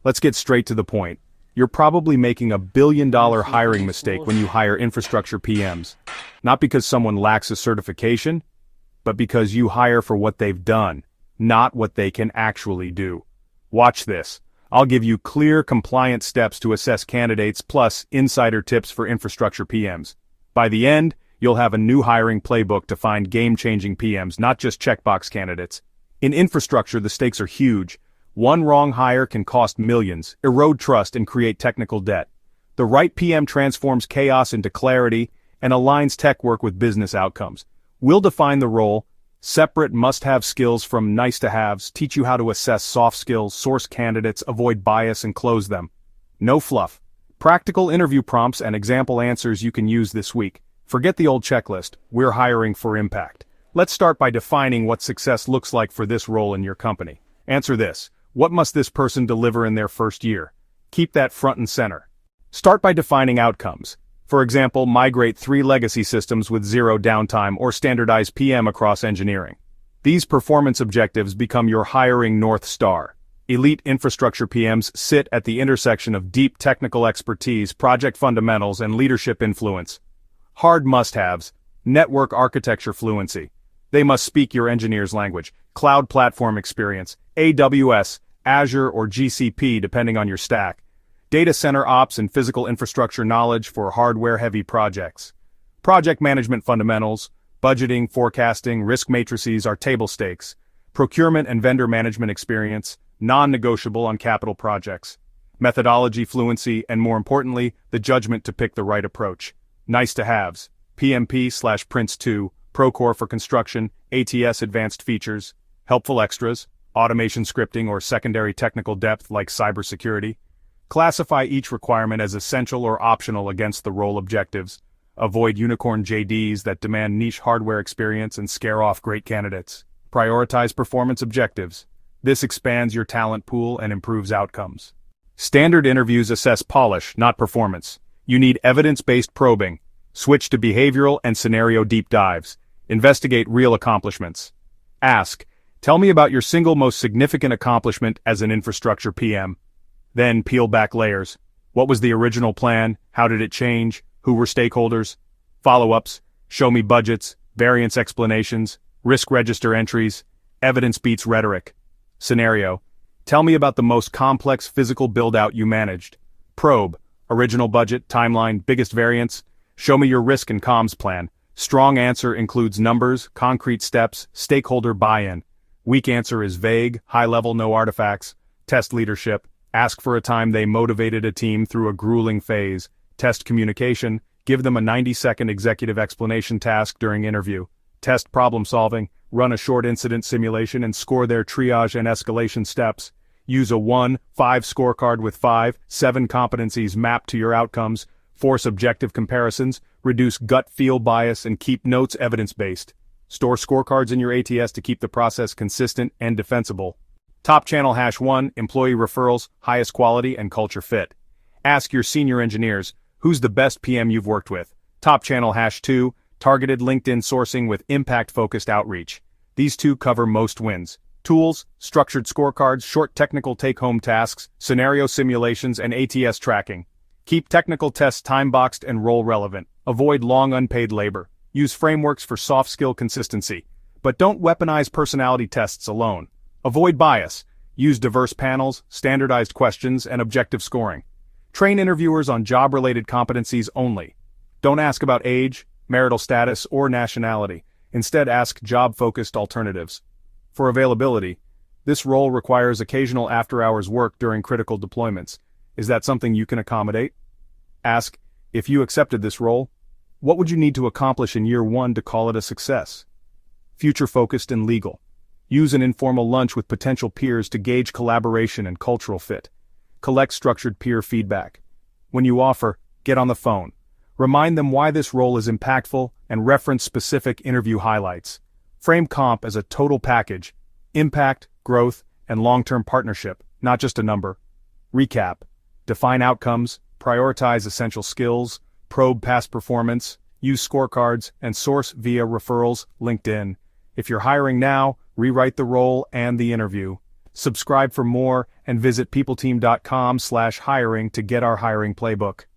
Let's get straight to the point. You're probably making $1 billion hiring mistake when you hire infrastructure PMs. Not because someone lacks a certification, but because you hire for what they've done, not what they can actually do. Watch this. I'll give you clear, compliant steps to assess candidates plus insider tips for infrastructure PMs. By the end, you'll have a new hiring playbook to find game-changing PMs, not just checkbox candidates. In infrastructure, the stakes are huge. One wrong hire can cost millions, erode trust, and create technical debt. The right PM transforms chaos into clarity and aligns tech work with business outcomes. We'll define the role, separate must-have skills from nice-to-haves, teach you how to assess soft skills, source candidates, avoid bias, and close them. No fluff. Practical interview prompts and example answers you can use this week. Forget the old checklist. We're hiring for impact. Let's start by defining what success looks like for this role in your company. Answer this. What must this person deliver in their first year? Keep that front and center. Start by defining outcomes. For example, migrate 3 legacy systems with 0 downtime or standardize PM across engineering. These performance objectives become your hiring North Star. Elite infrastructure PMs sit at the intersection of deep technical expertise, project fundamentals, and leadership influence. Hard must-haves: network architecture fluency. They must speak your engineer's language, cloud platform experience, AWS, Azure, or GCP depending on your stack. Data center ops and physical infrastructure knowledge for hardware-heavy projects. Project management fundamentals, budgeting, forecasting, risk matrices are table stakes. Procurement and vendor management experience, non-negotiable on capital projects. Methodology fluency, and more importantly, the judgment to pick the right approach. Nice-to-haves: PMP/Prince2, Procore for construction, ATS advanced features. Helpful extras: automation scripting or secondary technical depth like cybersecurity. Classify each requirement as essential or optional against the role objectives. Avoid unicorn JDs that demand niche hardware experience and scare off great candidates. Prioritize performance objectives. This expands your talent pool and improves outcomes. Standard interviews assess polish, not performance. You need evidence-based probing. Switch to behavioral and scenario deep dives. Investigate real accomplishments. Ask, tell me about your single most significant accomplishment as an infrastructure PM. Then peel back layers. What was the original plan? How did it change? Who were stakeholders? Follow-ups. Show me budgets, variance explanations, risk register entries. Evidence beats rhetoric. Scenario. Tell me about the most complex physical build-out you managed. Probe. Original budget, timeline, biggest variance. Show me your risk and comms plan. Strong answer includes numbers, concrete steps, stakeholder buy-in. Weak answer is vague, high-level, no artifacts. Test leadership. Ask for a time they motivated a team through a grueling phase. Test communication. Give them a 90-second executive explanation task during interview. Test problem solving. Run a short incident simulation and score their triage and escalation steps. Use a 1-5 scorecard with 5-7 competencies mapped to your outcomes. Force objective comparisons. Reduce gut feel bias and keep notes evidence-based. Store scorecards in your ATS to keep the process consistent and defensible. Top channel #1, employee referrals, highest quality and culture fit. Ask your senior engineers, who's the best PM you've worked with? Top channel #2, targeted LinkedIn sourcing with impact-focused outreach. These 2 cover most wins. Tools, structured scorecards, short technical take-home tasks, scenario simulations, and ATS tracking. Keep technical tests time-boxed and role-relevant. Avoid long unpaid labor. Use frameworks for soft skill consistency. But don't weaponize personality tests alone. Avoid bias. Use diverse panels, standardized questions, and objective scoring. Train interviewers on job-related competencies only. Don't ask about age, marital status, or nationality. Instead, ask job-focused alternatives. For availability, this role requires occasional after-hours work during critical deployments. Is that something you can accommodate? Ask, if you accepted this role, what would you need to accomplish in year 1 to call it a success? Future-focused and legal. Use an informal lunch with potential peers to gauge collaboration and cultural fit. Collect structured peer feedback. When you offer, get on the phone. Remind them why this role is impactful and reference specific interview highlights. Frame comp as a total package: impact, growth, and long-term partnership, not just a number. Recap. Define outcomes, prioritize essential skills, probe past performance, use scorecards, and source via referrals, LinkedIn. If you're hiring now, rewrite the role and the interview. Subscribe for more and visit peopleteam.com/hiring to get our hiring playbook.